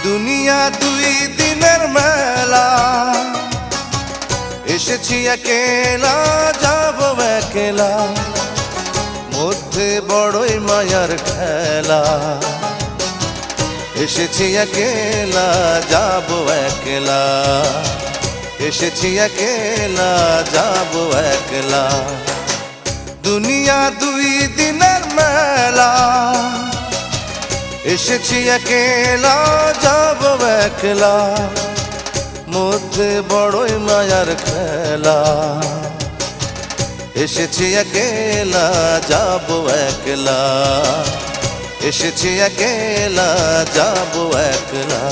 দুনিয়া দুই দিনের মেলা, এসেছি একেলা যাব একলা, মধ্যে বড়ই মায়ার খেলা। এসেছি একেলা যাব একলা, এসেছি একেলা যাব একলা। দুনিয়া দুই দিনের মেলা, এসেছি একেলা যাব একলা, মধ্যে বড়ই মায়ার খেলা। এসেছি একেলা যাব একলা, এসেছি একেলা যাব একলা।